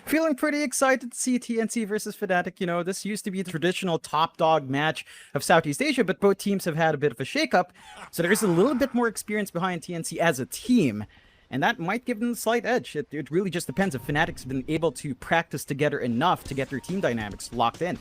Feeling pretty excited to see TNC versus Fnatic. You know, this used to be the traditional top dog match of Southeast Asia, but both teams have had a bit of a shakeup. So there's a little bit more experience behind TNC as a team, and that might give them a slight edge. It really just depends if Fnatic's been able to practice together enough to get their team dynamics locked in.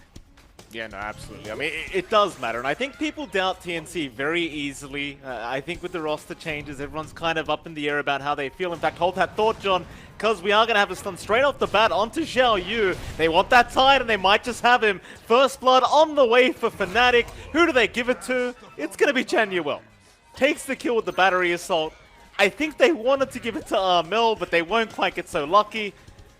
Yeah, no, absolutely. I mean, it does matter, and I think people doubt TNC very easily. I think with the roster changes, everyone's kind of up in the air about how they feel. In fact, hold that thought, John, because we are going to have a stun straight off the bat onto Xiao Yu. They want that tide, and they might just have him. First blood on the way for Fnatic. Who do they give it to? It's going to be Januel. Takes the kill with the battery assault. I think they wanted to give it to Armel, but they won't quite get so lucky.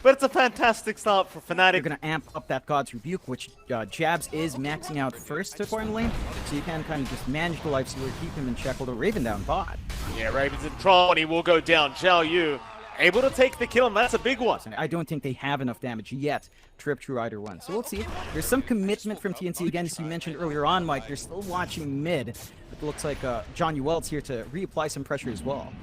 But it's a fantastic start for Fnatic. They're going to amp up that God's Rebuke, which Jabs is maxing out first to farm lane, so you can kind of just manage the life stealer, keep him in check, with a Raven down bot. Yeah, Raven's in trouble, and he will go down. Xiao Yu able to take the kill, and that's a big one. I don't think they have enough damage yet to rip through either one. So we'll see. There's some commitment from TNC. Again, as you mentioned earlier on, Mike, they're still watching mid. It looks like John Uelt's here to reapply some pressure as well.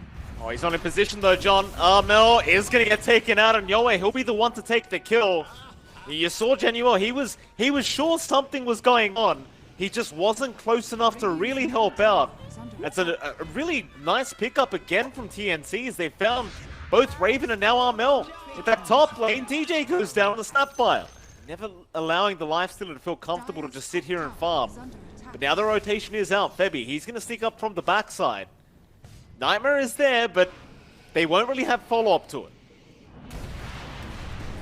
Oh, he's not in position though, John. Armel is going to get taken out, and Yoe, he'll be the one to take the kill. You saw Januel, he was sure something was going on. He just wasn't close enough to really help out. That's a really nice pickup again from TNC as they found both Raven and now Armel. In that top lane, DJ goes down on the Snapfire. Never allowing the lifestealer to feel comfortable to just sit here and farm. But now the rotation is out. Febby, he's going to sneak up from the backside. Nightmare is there, but they won't really have follow-up to it.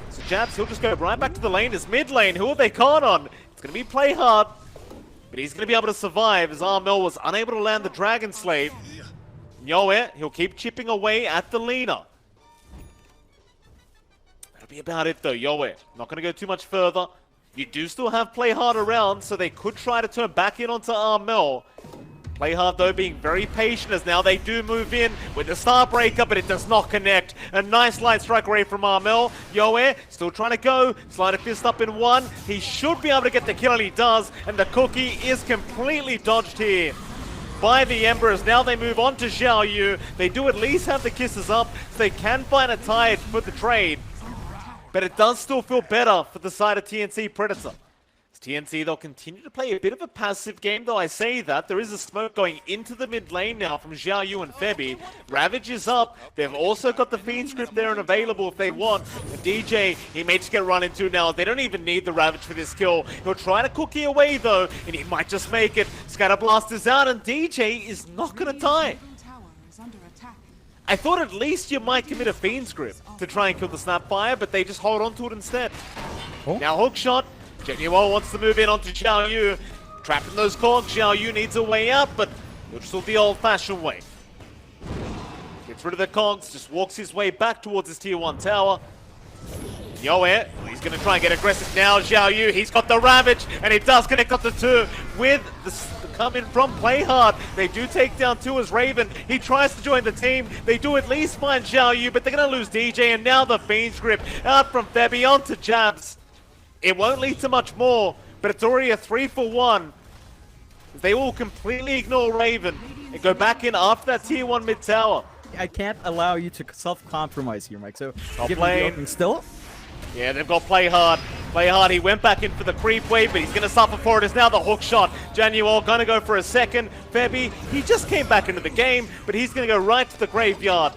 So Jabs, he'll just go right back to the lane. His mid lane, who have they caught on? It's going to be play hard, but he's going to be able to survive as Armel was unable to land the Dragon Slave. Yoe, he'll keep chipping away at the Lina. That'll be about it though, Yoe. Not going to go too much further. You do still have play hard around, so they could try to turn back in onto Armel. Play hard though, being very patient as now they do move in with the Starbreaker, but it does not connect. A nice light strike away from Armel. Yoe still trying to go. Slide a fist up in one. He should be able to get the kill, and he does. And the cookie is completely dodged here by the Embers. Now they move on to Xiao Yu. They do at least have the kisses up, so they can find a tide for the trade. But it does still feel better for the side of TNC Predator. TNC, they'll continue to play a bit of a passive game, though I say that. There is a smoke going into the mid lane now from Xiao Yu and Febby. Ravage is up. They've also got the Fiend script there and available if they want. And DJ, he may just get run into now. They don't even need the Ravage for this kill. He'll try to cookie away, though, and he might just make it. Scatterblast is out, and DJ is not going to die. I thought at least you might commit a Fiend script to try and kill the Snapfire, but they just hold on to it instead. Oh. Now hookshot. Januel wants to move in onto Xiao Yu. Trapped in those cogs, Xiao Yu needs a way out, but he'll just do the old-fashioned way. Gets rid of the cogs, just walks his way back towards his tier 1 tower. Yoe, he's going to try and get aggressive now. Xiao Yu, he's got the Ravage, and he does connect up the 2 with the come in from Play Hard. They do take down 2 as Raven. He tries to join the team. They do at least find Xiao Yu, but they're going to lose DJ, and now the Fiend script out from Febby onto Jabs. It won't lead to much more, but it's already a 3-for-1. They will completely ignore Raven and go back in after that tier 1 mid tower. I can't allow you to self-compromise here, Mike, so give me the opening still. Yeah, they've got Play Hard. Play Hard, he went back in for the creep wave, but he's going to suffer for it. It's now the hook shot. Januel going to go for a second. Febby, he just came back into the game, but he's going to go right to the graveyard.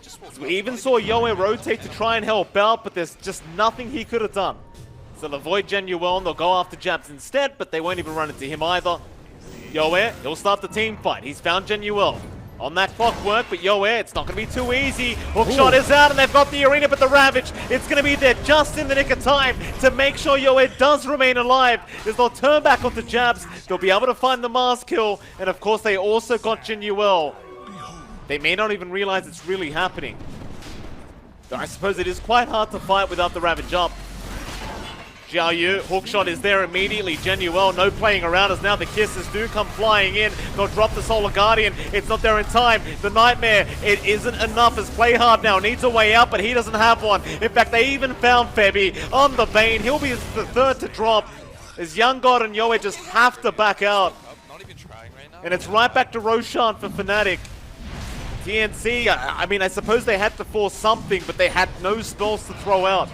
So we even saw Yoe rotate to try and help out, but there's just nothing he could have done. So they'll avoid Januel, and they'll go after Jabs instead, but they won't even run into him either. Yoe, he'll start the team fight. He's found Januel on that clockwork, but Yoe, it's not going to be too easy. Hookshot is out, and they've got the arena, but the Ravage, it's going to be there just in the nick of time to make sure Yoe does remain alive. As they'll turn back onto Jabs, they'll be able to find the Mars kill, and of course they also got Januel. They may not even realize it's really happening. Though I suppose it is quite hard to fight without the Ravage up. Xiao Yu, hookshot is there immediately. Januel, no playing around as now the kisses do come flying in. They'll drop the Solar Guardian. It's not there in time. The Nightmare, it isn't enough as Play Hard now needs a way out, but he doesn't have one. In fact, they even found Febby on the Bane. He'll be the third to drop as Young God and Yoe just have to back out. And it's right back to Roshan for Fnatic. TNC, I mean, I suppose they had to force something, but they had no spells to throw out.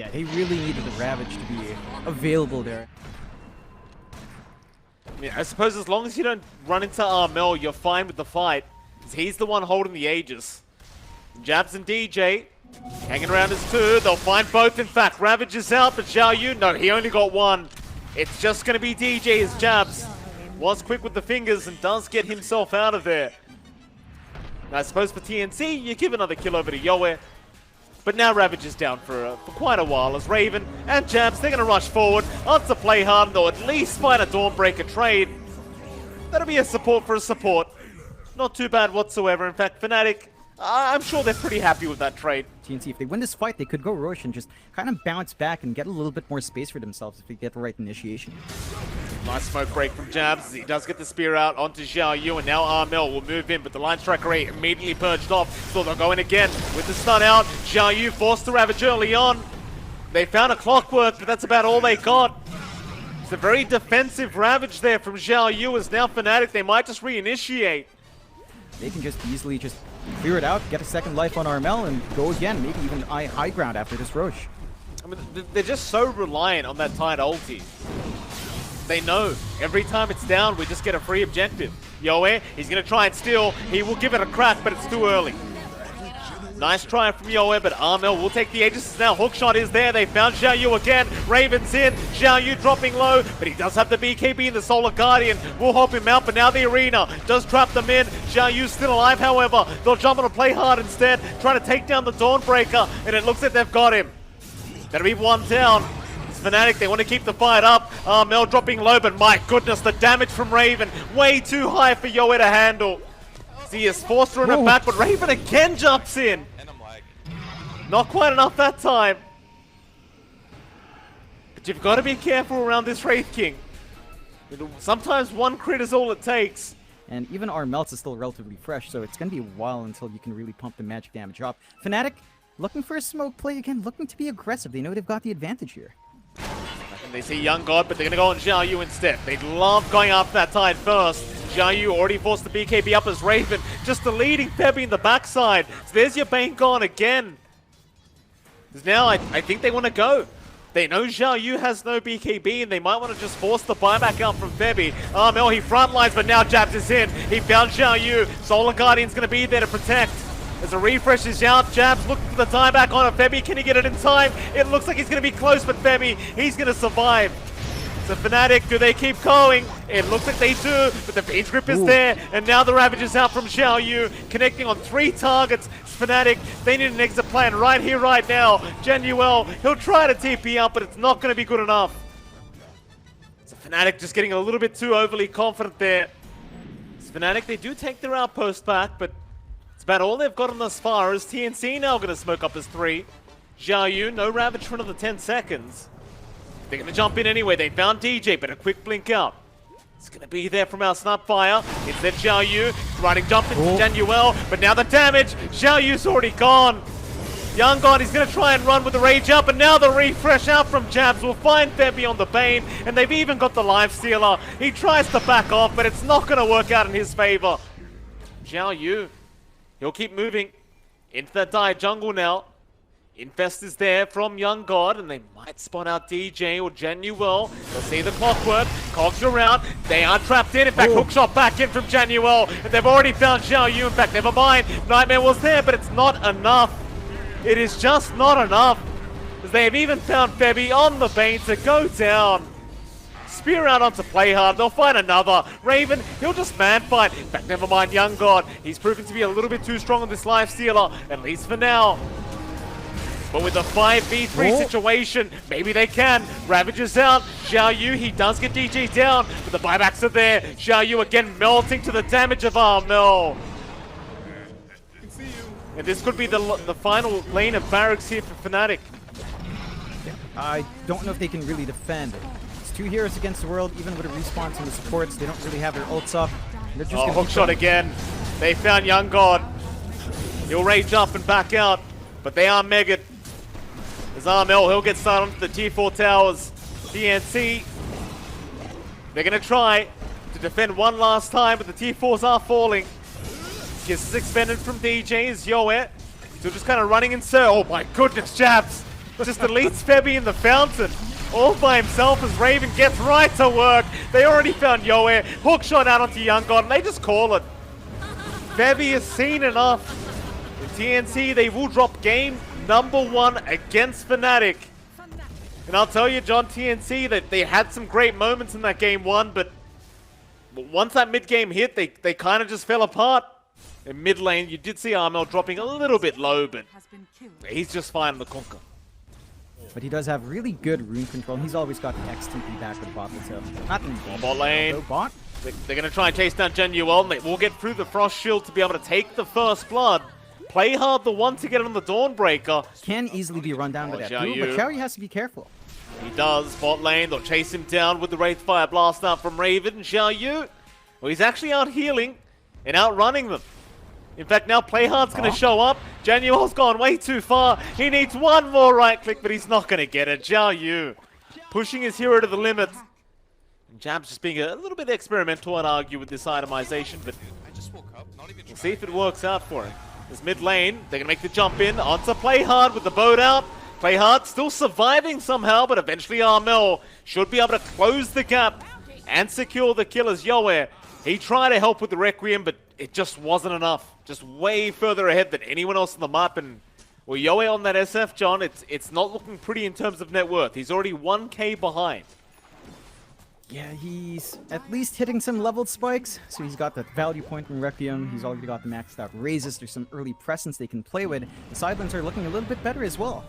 that. He really needed the Ravage to be available there. Yeah, I suppose as long as you don't run into Armel, you're fine with the fight. 'Cause he's the one holding the Aegis. Jabs and DJ hanging around as two. They'll find both, in fact. Ravage is out, but Xiao Yu, no, he only got one. It's just going to be DJ as Jabs was quick with the fingers and does get himself out of there. Now, I suppose for TNC, you give another kill over to Yoe. But now Ravage is down for quite a while as Raven and Jabs, they're going to rush forward onto play hard, and they'll at least find a Dawnbreaker trade. That'll be a support for a support. Not too bad whatsoever. In fact, Fnatic, I'm sure they're pretty happy with that trade. TNC, if they win this fight, they could go Roshan and just kind of bounce back and get a little bit more space for themselves if they get the right initiation. Nice smoke break from Jabs as he does get the spear out onto Xiao Yu, and now Armel will move in, but the line strike rate immediately purged off. So they'll go in again with the stun out. Xiao Yu forced to Ravage early on. They found a clockwork, but that's about all they got. It's a very defensive Ravage there from Xiao Yu, as now Fnatic, they might just reinitiate. They can just easily just clear it out, get a second life on Armel, and go again, maybe even high ground after this Roche. I mean, they're just so reliant on that Tide ulti. They know every time it's down, we just get a free objective. Yoe, he's going to try and steal. He will give it a crack, but it's too early. Nice try from Yoe, but Armel will take the Aegis now. Hookshot is there. They found Xiao Yu again. Raven's in. Xiao Yu dropping low, but he does have the BKB and the Solar Guardian. Will help him out, but now the Arena does trap them in. Xiao Yu's still alive, however. They'll jump on a play hard instead, trying to take down the Dawnbreaker, and it looks like they've got him. That'll be one down. Fnatic, they want to keep the fight up. Mel dropping low, but my goodness, the damage from Raven, way too high for Yoe to handle. He is forced to run it back, but Raven again jumps in. Not quite enough that time. But you've got to be careful around this Wraith King. Sometimes one crit is all it takes. And even Armel's is still relatively fresh, so it's going to be a while until you can really pump the magic damage up. Fnatic, looking for a smoke play again, looking to be aggressive. They know they've got the advantage here. And they see Young God, but they're going to go on Xiao Yu instead. They love going after that Tide first. Xiao Yu already forced the BKB up as Raven, just the leading Febby in the backside. So there's your Bane gone again. Because now I think they want to go. They know Xiao Yu has no BKB, and they might want to just force the buyback out from Febby. Armel, he frontlines, but now Jabs is in. He found Xiao Yu. Solar Guardian's going to be there to protect. As a refresh is out, Jabs looking for the tie back on it. Febby, can he get it in time? It looks like he's going to be close, but Febby, he's going to survive. So Fnatic, do they keep going? It looks like they do, but the Fiend's Grip is there, and now the Ravage is out from Xiao Yu, connecting on 3 targets. Fnatic, they need an exit plan right here, right now. Genuel, he'll try to TP up, but it's not going to be good enough. So Fnatic just getting a little bit too overly confident there. So Fnatic, they do take their outpost back, but it's about all they've gotten thus far. Is TNC now going to smoke up as 3. Xiao Yu, no Ravage for another 10 seconds. They're going to jump in anyway. They found DJ, but a quick blink out. It's going to be there from our Snapfire. Instead, Xiao Yu riding jump into Genuel, but now the damage. Xiao Yu's already gone. Young God, he's going to try and run with the rage up, and now the refresh out from Jabs will find Febby on the Bane, and they've even got the Life Stealer. He tries to back off, but it's not going to work out in his favor. Xiao Yu, he'll keep moving into that dire jungle now. Infest is there from Young God, and they might spawn out DJ or Genuel. They'll see the clockwork. Cogs around. They are trapped in. In fact, hookshot back in from Genuel. And they've already found Xiao Yu. In fact, never mind. Nightmare was there, but it's not enough. It is just not enough. As they have even found Febby on the Bane to go down. Spear out onto play hard. They'll find another. Raven, he'll just man fight. In fact, never mind Young God. He's proven to be a little bit too strong on this Life Stealer, at least for now. But with a 5v3 situation, maybe they can. Ravage is out. Xiao Yu, he does get DJ down, but the buybacks are there. Xiao Yu again melting to the damage of Armel. And this could be the final lane of barracks here for Fnatic. I don't know if they can really defend. It's 2 heroes against the world, even with a respawn from the supports. They don't really have their ults up. They're just hookshot again. They found Young God. He'll rage up and back out, but they are megaed. As Armel, he'll get started onto the T4 towers. TNC, they're going to try to defend one last time, but the T4s are falling. Kiss is expended from DJ as Yoet. Still just kind of running in circle. Oh my goodness, Jabs. just deletes Febby in the fountain. All by himself as Raven gets right to work. They already found Yoe. Hook shot out onto Young God, and they just call it. Febby has seen enough. In TNC, they will drop game number 1 against Fnatic. And I'll tell you, John, TNC, that they had some great moments in that game 1, but once that mid game hit, they kind of just fell apart. In mid lane, you did see Armel dropping a little bit low, but he's just fine on the Conquer. But he does have really good rune control, and he's always got the XTP back with bot, so not in bot lane. Bot. They're going to try and chase down Genuel, and they will get through the Frost Shield to be able to take the first blood. Play hard the one to get on the Dawnbreaker. Can easily be run down by that blue, Xiaoyu. but Xiaoyu has to be careful. He does. Bot lane, they'll chase him down with the Wraithfire Blast out from Raven. Xiaoyu, well, he's actually out healing and outrunning them. In fact, now Playhard's going to show up. Genuel's gone way too far. He needs one more right click, but he's not going to get it. Xiaoyu pushing his hero to the limit. And Jab's just being a little bit experimental, I'd argue, with this itemization, but we'll see if it works out for him. This mid lane, they're going to make the jump in onto Playhard with the boat out. Playhard still surviving somehow, but eventually Armel should be able to close the gap and secure the kill as Yoe. He tried to help with the Requiem, but it just wasn't enough. Just way further ahead than anyone else on the map. And well, Yoe on that SF, John, it's not looking pretty in terms of net worth. He's already 1k behind. Yeah, he's at least hitting some leveled spikes. So he's got that value point from Requiem. He's already got the maxed out raises. There's some early presence they can play with. The sidelines are looking a little bit better as well.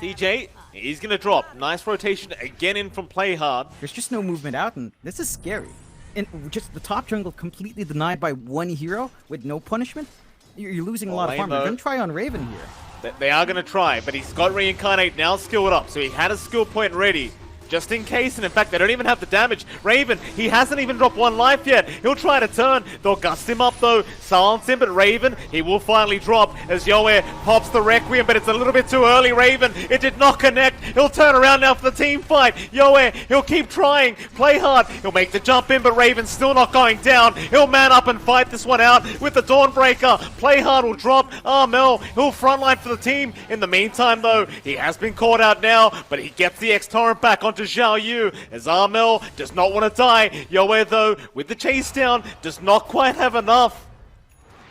DJ, he's going to drop. Nice rotation again in from Playhard. There's just no movement out, and this is scary. And just the top jungle completely denied by one hero with no punishment. You're losing a lot of farm. They're going to try on Raven here. They are going to try, but he's got Reincarnate now skilled up, so he had a skill point ready. Just in case, and in fact, they don't even have the damage. Raven, he hasn't even dropped 1 life yet. He'll try to turn. They'll gust him up, though. Silence him, but Raven, he will finally drop as Yoe pops the Requiem, but it's a little bit too early. Raven, it did not connect. He'll turn around now for the team fight. Yoe, he'll keep trying. Play hard. He'll make the jump in, but Raven's still not going down. He'll man up and fight this one out with the Dawnbreaker. Play hard will drop. Armel, he'll frontline for the team. In the meantime, though, he has been caught out now, but he gets the X-Torrent back on to Xiaoyu as Armel does not want to die. Yoe, though, with the chase down, does not quite have enough.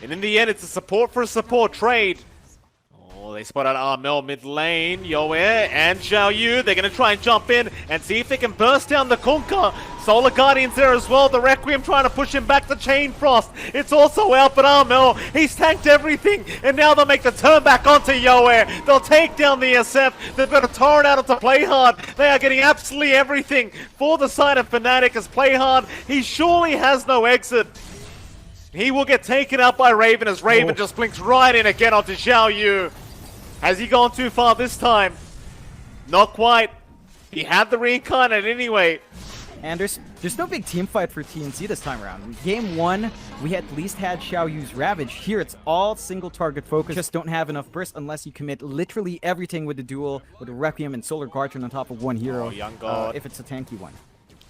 And in the end, it's a support for a support trade. Oh, they spot out Armel mid lane. Yoe and Xiaoyu, they're going to try and jump in and see if they can burst down the Kunkka. Solar Guardian's there as well. The Requiem trying to push him back to Chain Frost. It's also out, but Armel, he's tanked everything. And now they'll make the turn back onto Yoe. They'll take down the SF. They've got a torrent out onto Playhard. They are getting absolutely everything for the side of Fnatic as Playhard, he surely has no exit. He will get taken out by Raven as Raven just blinks right in again onto Xiaoyu. Has he gone too far this time? Not quite. He had the Reincarnate anyway. And there's no big team fight for TNC this time around. Game 1, we at least had Xiaoyu's Ravage. Here it's all single target focus. Just don't have enough burst unless you commit literally everything with the duel with the Requiem and Solar Guardian on top of one hero. Oh, Young God. If it's a tanky one.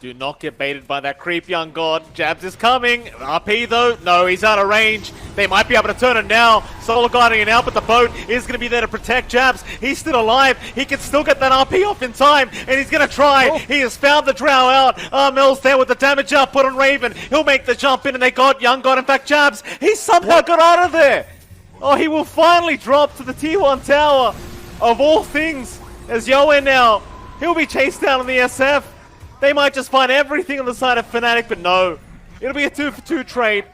Do not get baited by that creep, Young God. Jabs is coming. RP though, no, he's out of range. They might be able to turn it now. Solar Guardian out, but the boat is going to be there to protect Jabs. He's still alive. He can still get that RP off in time, and he's going to try. Oh. He has found the drow out. Armel's there with the damage output on Raven. He'll make the jump in, and they got Young God. In fact, Jabs, he somehow got out of there. Oh, he will finally drop to the T1 tower of all things. As Yoe now, he'll be chased down on the SF. They might just find everything on the side of Fnatic, but no. It'll be a 2-for-2 trade,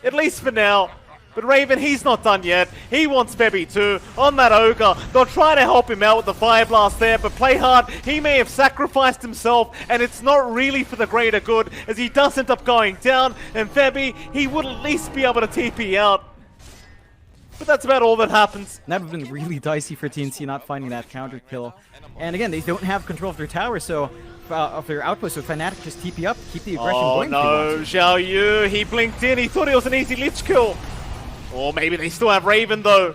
at least for now. But Raven, he's not done yet. He wants Febby too on that Ogre. They'll try to help him out with the Fire Blast there, but Playhard, he may have sacrificed himself, and it's not really for the greater good, as he does end up going down, and Febby, he would at least be able to TP out. But that's about all that happens. That would have been really dicey for TNC not finding that counter kill. And again, they don't have control of their tower, so of their outpost, so Fnatic just TP up, keep the aggression going. Oh no, Xiaoyu, he blinked in, he thought it was an easy Lich kill. Or maybe they still have Raven though.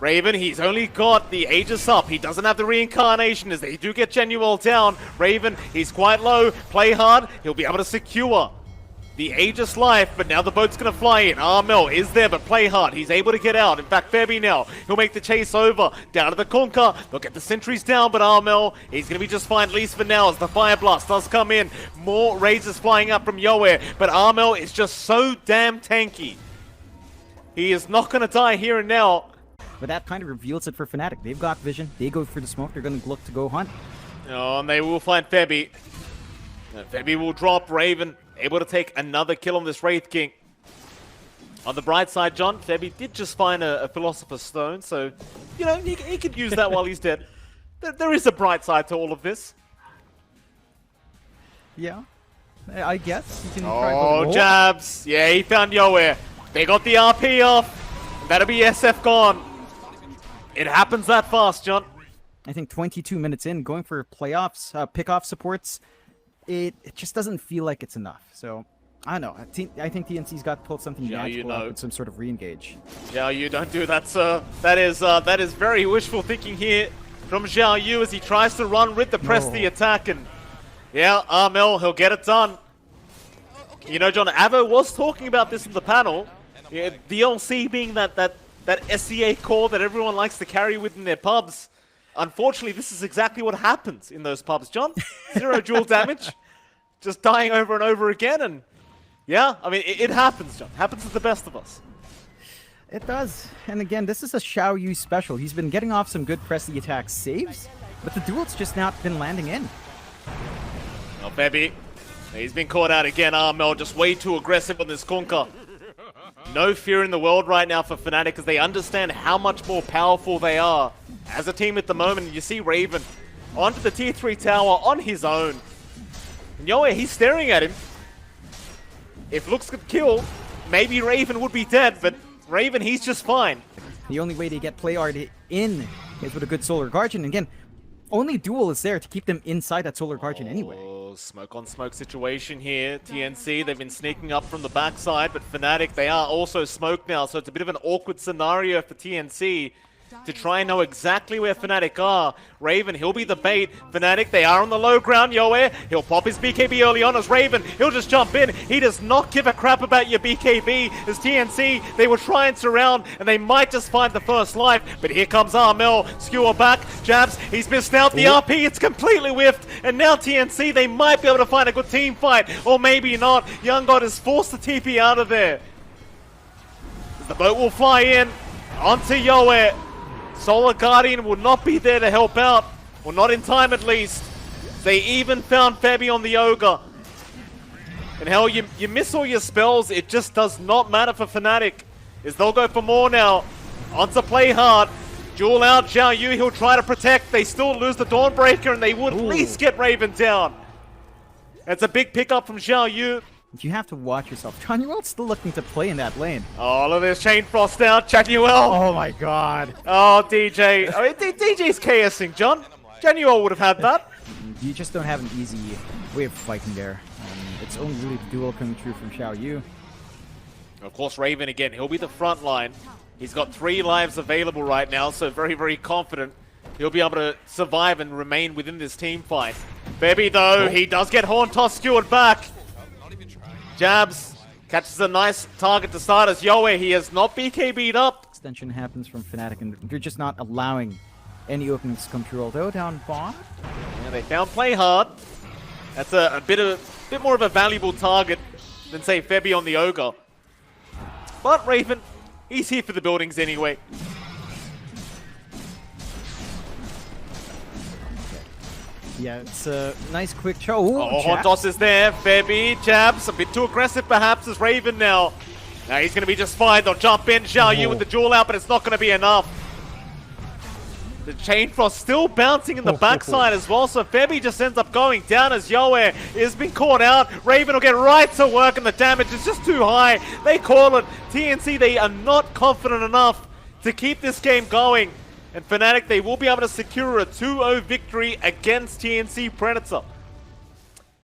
Raven, he's only got the Aegis up. He doesn't have the Reincarnation as they do get Genuel down. Raven, he's quite low. Play hard, he'll be able to secure the Aegis life, but now the boat's going to fly in. Armel is there, but play hard. He's able to get out. In fact, Febby now, he'll make the chase over. Down to the Conker. They'll get the sentries down, but Armel, he's going to be just fine, at least for now, as the Fire Blast does come in. More razors flying up from Yoe, but Armel is just so damn tanky. He is not going to die here and now. But that kind of reveals it for Fnatic. They've got vision. They go for the smoke. They're going to look to go hunt. Oh, and they will find Febby. Febby will drop Raven. Able to take another kill on this Wraith King. On the bright side, John, Febby did just find a Philosopher's Stone, so, you know, he could use that while he's dead. There is a bright side to all of this. Yeah, I guess. You can try Oh, jabs. Yeah, he found Yoe. They got the RP off. That'll be SF gone. It happens that fast, John. I think 22 minutes in, going for playoffs, pick-off supports, it just doesn't feel like it's enough. So, I don't know. I think TNC's got to pull something magical out with some sort of re-engage. Xiao Yu, don't do that, sir. That is very wishful thinking here from Xiao Yu as he tries to run with the press the attack. And yeah, Armel, he'll get it done. You know, John, Avo was talking about this in the panel. Yeah, DLC being that SCA core that everyone likes to carry within their pubs. Unfortunately, this is exactly what happens in those pubs, John. 0 dual damage, just dying over and over again, and yeah, I mean, it happens, John. Happens to the best of us. It does. And again, this is a Xiao Yu special. He's been getting off some good press the attack saves, but the duel's just not been landing in. Oh, baby. He's been caught out again. Armel just way too aggressive on this Conker. No fear in the world right now for Fnatic because they understand how much more powerful they are as a team at the moment. You see Raven onto the tier 3 tower on his own. And Yoe, he's staring at him. If looks could kill, maybe Raven would be dead, but Raven, he's just fine. The only way to get play art in is with a good Solar Guardian. Again, only duel is there to keep them inside that Solar Guardian anyway. Smoke on smoke situation here. TNC, they've been sneaking up from the backside, but Fnatic, they are also smoked now, so it's a bit of an awkward scenario for TNC to try and know exactly where Fnatic are. Raven, he'll be the bait. Fnatic, they are on the low ground. Yoe, he'll pop his BKB early on as Raven. He'll just jump in. He does not give a crap about your BKB. As TNC, they will try and surround, and they might just find the first life. But here comes Armel. Skewer back. Jabs, he's missed out. The RP, it's completely whiffed. And now TNC, they might be able to find a good team fight. Or maybe not. Young God is forced to TP out of there. The boat will fly in onto Yoe. Solar Guardian will not be there to help out. Well, not in time at least. They even found Febby on the Ogre. And hell, you miss all your spells, it just does not matter for Fnatic. As they'll go for more now. On to play hard. Duel out, Xiao Yu, he'll try to protect. They still lose the Dawnbreaker and they would at least get Raven down. That's a big pickup from Xiao Yu. You have to watch yourself. Chanuel's still looking to play in that lane. Oh, look at this Chain Frost out. Chanuel. Oh my god. Oh, DJ. I mean, DJ's KSing, John. Chanuel would have had that. You just don't have an easy way of fighting there. It's only really the duel coming through from Xiao Yu. Of course, Raven again. He'll be the front line. He's got 3 lives available right now, so very, very confident he'll be able to survive and remain within this team fight. Febby, though, he does get Horn Toss skewered back. Jabs catches a nice target to start as Yoe. He has not BKB'd up. Extension happens from Fnatic, and they're just not allowing any openings to come through. Although down bottom, Yeah, they found play hard. That's a bit more of a valuable target than say Febby on the Ogre. But Raven, he's here for the buildings anyway. yeah, it's a nice quick show. Oh, Hontos is there. Febby, Jabs, a bit too aggressive perhaps as Raven now. Now he's going to be just fine. They'll jump in. Xiao Yu with the duel out, but it's not going to be enough. The Chain Frost still bouncing in the backside as well, so Febby just ends up going down as Yoe has been caught out. Raven will get right to work and the damage is just too high. They call it. TNC, they are not confident enough to keep this game going. And Fnatic, they will be able to secure a 2-0 victory against TNC Predator.